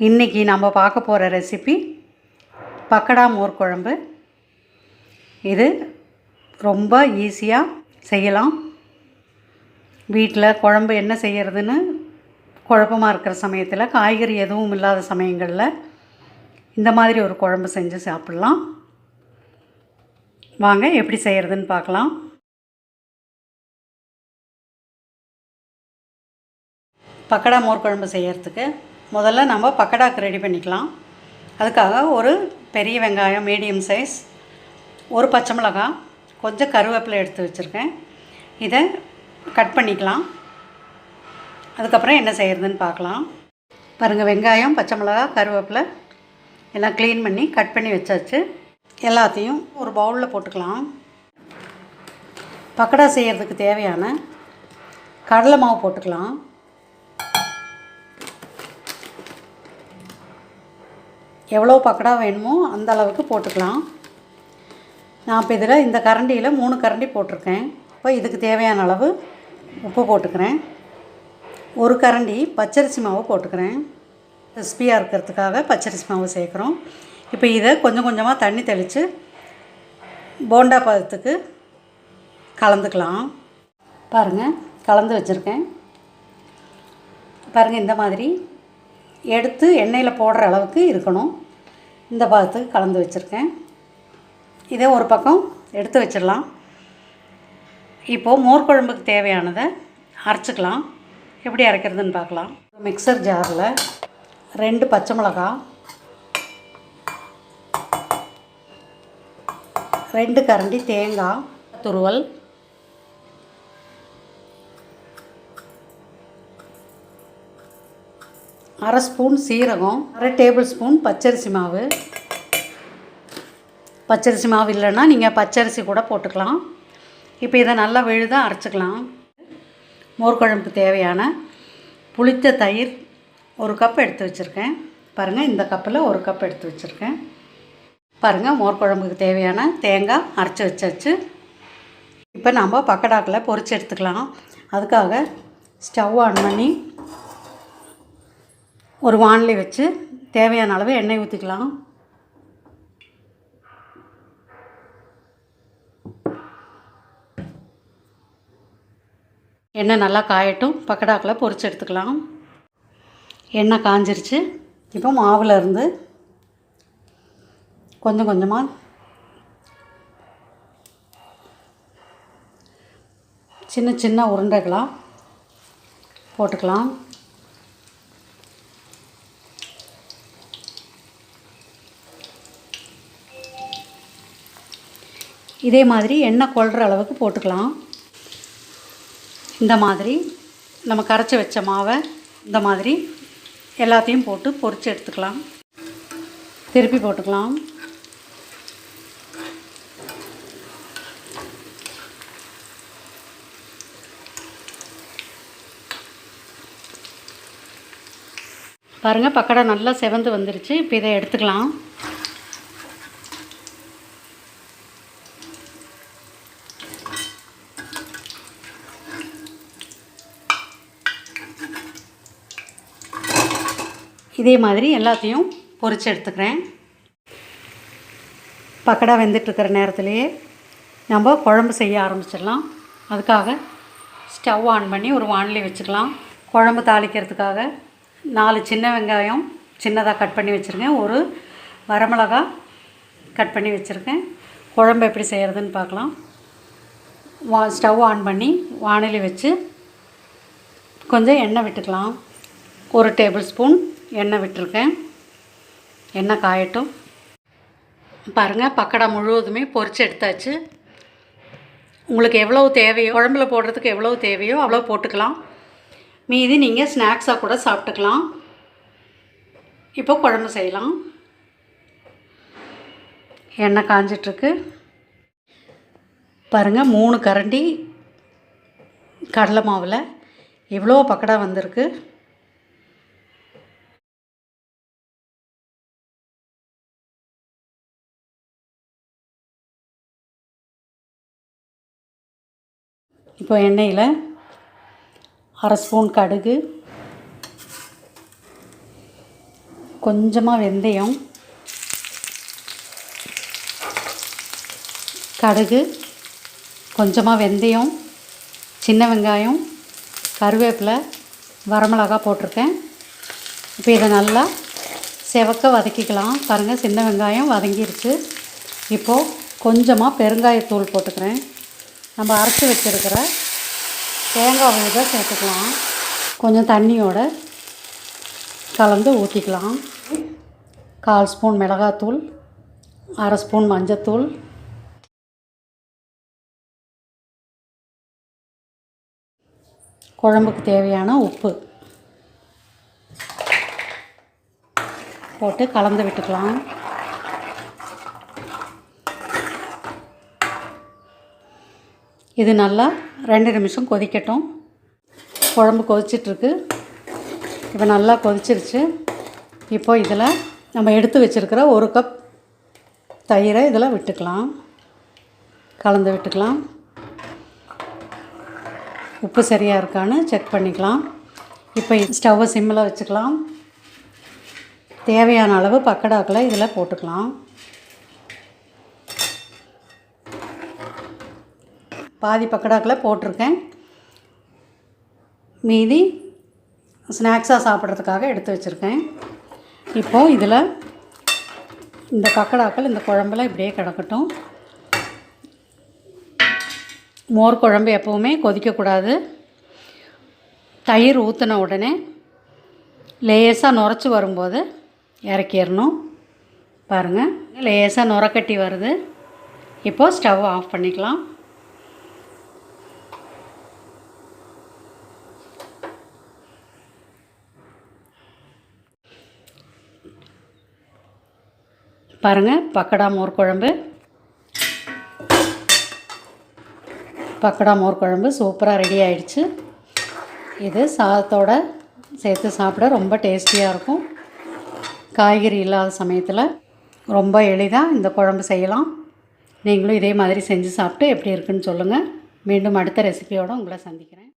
இன்றைக்கி நம்ம பார்க்க போகிற ரெசிபி பக்கடா மோர் குழம்பு. இது ரொம்ப ஈஸியாக செய்யலாம். வீட்டில் குழம்பு என்ன செய்கிறதுன்னு குழப்பமாக இருக்கிற சமயத்தில், காய்கறி எதுவும் இல்லாத சமயங்களில் இந்த மாதிரி ஒரு குழம்பு செஞ்சு சாப்பிட்லாம். வாங்க எப்படி செய்கிறதுன்னு பார்க்கலாம். பக்கடா மோர் குழம்பு செய்கிறதுக்கு முதல்ல நம்ம பக்கடாக்கு ரெடி பண்ணிக்கலாம். அதுக்காக ஒரு பெரிய வெங்காயம் மீடியம் சைஸ், ஒரு பச்சை மிளகாய், கொஞ்சம் கருவேப்பிலை எடுத்து வச்சுருக்கேன். இதை கட் பண்ணிக்கலாம். அதுக்கப்புறம் என்ன செய்கிறதுன்னு பார்க்கலாம். பாருங்கள், வெங்காயம், பச்சை மிளகாய், கருவேப்பிலை எல்லாம் க்ளீன் பண்ணி கட் பண்ணி வச்சாச்சு. எல்லாத்தையும் ஒரு பவுலில் போட்டுக்கலாம். பக்கடா செய்கிறதுக்கு தேவையான கடலை மாவு போட்டுக்கலாம். எவ்வளோ பக்கடா வேணுமோ அந்த அளவுக்கு போட்டுக்கலாம். நான் இப்போ இதில் இந்த கரண்டியில் 3 கரண்டி போட்டிருக்கேன். இப்போ இதுக்கு தேவையான அளவு உப்பு போட்டுக்கிறேன். ஒரு கரண்டி பச்சரிசி மாவு போட்டுக்கிறேன். கிறிஸ்பியாக இருக்கிறதுக்காக பச்சரிசி மாவு சேர்க்குறோம். இப்போ இதை கொஞ்சம் கொஞ்சமாக தண்ணி தெளித்து போண்டா பதத்துக்கு கலந்துக்கலாம். பாருங்கள், கலந்து வச்சுருக்கேன். பாருங்கள், இந்த மாதிரி எடுத்து எண்ணெயில் போடுற அளவுக்கு இருக்கணும். இந்த பதத்துக்கு கலந்து வச்சுருக்கேன். இதை ஒரு பக்கம் எடுத்து வச்சிடலாம். இப்போது மோர் குழம்புக்கு தேவையானதை அரைச்சிக்கலாம். எப்படி அரைக்கிறதுன்னு பார்க்கலாம். மிக்சர் ஜாரில் 2 பச்சை மிளகாய், 2 கரண்டி தேங்காய் துருவல், அரை ஸ்பூன் சீரகம், அரை டேபிள் ஸ்பூன் பச்சரிசி மாவு. பச்சரிசி மாவு இல்லைன்னா நீங்கள் பச்சரிசி கூட போட்டுக்கலாம். இப்போ இதை நல்லா விழுதாக அரைச்சிக்கலாம். மோர் குழம்புக்கு தேவையான புளித்த தயிர் 1 கப் எடுத்து வச்சுருக்கேன். பாருங்கள், இந்த கப்பில் 1 கப் எடுத்து வச்சுருக்கேன். பாருங்கள், மோர் குழம்புக்கு தேவையான தேங்காய் அரைச்சி வச்சாச்சு. இப்போ நம்ம பக்கடாக்கில் பொரிச்சு எடுத்துக்கலாம். அதுக்காக ஸ்டவ் ஆன் பண்ணி ஒரு வாணலி வச்சு தேவையான அளவு எண்ணெய் ஊற்றிக்கலாம். எண்ணெய் நல்லா காயட்டும். பக்கடாக்கில் பொரிச்சு எடுத்துக்கலாம். எண்ணெய் காஞ்சிருச்சு. இப்போ மாவில் இருந்து கொஞ்சம் கொஞ்சமாக சின்ன சின்ன உருண்டைகளாக போட்டுக்கலாம். இதே மாதிரி எண்ணெய் கொள்கிற அளவுக்கு போட்டுக்கலாம். இந்த மாதிரி நம்ம கரைச்சி வச்ச மாவை இந்த மாதிரி எல்லாத்தையும் போட்டு பொரித்து எடுத்துக்கலாம். திருப்பி போட்டுக்கலாம். பாருங்கள், பக்கடா நல்லா செவந்து வந்துருச்சு. இப்போ இதை எடுத்துக்கலாம். இதே மாதிரி எல்லாத்தையும் பொரித்து எடுத்துக்கிறேன். பக்கடா வெந்துட்டுருக்கிற நேரத்துலையே நம்ம குழம்பு செய்ய ஆரம்பிச்சிடலாம். அதுக்காக ஸ்டவ் ஆன் பண்ணி ஒரு வாணலி வச்சுக்கலாம். குழம்பு தாளிக்கிறதுக்காக 4 சின்ன வெங்காயம் சின்னதாக கட் பண்ணி வச்சுருக்கேன். ஒரு வரமிளகாய் கட் பண்ணி வச்சுருக்கேன். குழம்பு எப்படி செய்கிறதுன்னு பார்க்கலாம். ஸ்டவ் ஆன் பண்ணி வாணலி வச்சு கொஞ்சம் எண்ணெய் விட்டுக்கலாம். 1 டேபிள் ஸ்பூன் எண்ணெய் விட்டுருக்கேன். எண்ணெய் காயட்டும். பாருங்கள், பக்கடா முழுவதுமே பொரித்து எடுத்தாச்சு. உங்களுக்கு எவ்வளோ தேவையோ, குழம்புல போடுறதுக்கு எவ்வளோ தேவையோ அவ்வளோ போட்டுக்கலாம். மீதி நீங்கள் ஸ்நாக்ஸாக கூட சாப்பிட்டுக்கலாம். இப்போ குழம்பு செய்யலாம். எண்ணெய் காஞ்சிட்ருக்கு. பாருங்கள், 3 கரண்டி கடலை மாவில் இவ்வளோ பக்கடா வந்திருக்கு. இப்போ எண்ணெயில் அரை ஸ்பூன் கடுகு, கொஞ்சமாக வெந்தயம், கடுகு, கொஞ்சமாக வெந்தயம், சின்ன வெங்காயம், கருவேப்பிலை, வரமிளகாய் போட்டிருக்கேன். இப்போ இதை நல்லா செவக்க வதக்கிக்கலாம். பாருங்கள், சின்ன வெங்காயம் வதங்கிருச்சு. இப்போது கொஞ்சமாக பெருங்காயத்தூள் போட்டுக்கிறேன். நம்ம அரைச்சி வச்சுருக்கிற தேங்காய் விழுதை சேர்த்துக்கலாம். கொஞ்சம் தண்ணியோட கலந்து ஊற்றிக்கலாம். 1/4 ஸ்பூன் மிளகாத்தூள், 1/2 ஸ்பூன் மஞ்சத்தூள், குழம்புக்கு தேவையான உப்பு போட்டு கலந்து விட்டுக்கலாம். இது நல்லா 2 நிமிஷம் கொதிக்கட்டும். குழம்பு கொதிச்சிட்ருக்கு. இப்போ நல்லா கொதிச்சிருச்சு. இப்போ இதில் நம்ம எடுத்து வச்சுருக்கிற 1 கப் தயிரை இதில் விட்டுக்கலாம். கலந்து விட்டுக்கலாம். உப்பு சரியாக இருக்கான்னு செக் பண்ணிக்கலாம். இப்போ ஸ்டவ்வை சிம்மில் வச்சுக்கலாம். தேவையான அளவு பக்கடாக்களை இதில் போட்டுக்கலாம். பாதி பக்கடாக்களை போட்டிருக்கேன். மீதி ஸ்நாக்ஸாக சாப்பிட்றதுக்காக எடுத்து வச்சுருக்கேன். இப்போது இதில் இந்த பக்கடாக்கள் இந்த குழம்புல இப்படியே கிடக்கட்டும். மோர் குழம்பு எப்போவுமே கொதிக்கக்கூடாது. தயிர் ஊற்றின உடனே லேசாக நுரைச்சி வரும்போது இறக்கிடணும். பாருங்கள், லேசாக நுரக்கட்டி வருது. இப்போது ஸ்டவ் ஆஃப் பண்ணிக்கலாம். பாருங்கள், பக்கடா மோர் குழம்பு சூப்பராக ரெடி ஆயிடுச்சு. இது சாதத்தோடு சேர்த்து சாப்பிட ரொம்ப டேஸ்டியாக இருக்கும். காய்கறி இல்லாத சமயத்தில் ரொம்ப எளிதாக இந்த குழம்பு செய்யலாம். நீங்களும் இதே மாதிரி செஞ்சு சாப்பிட்டு எப்படி இருக்குன்னு சொல்லுங்கள். மீண்டும் அடுத்த ரெசிபியோடு உங்களை சந்திக்கிறேன்.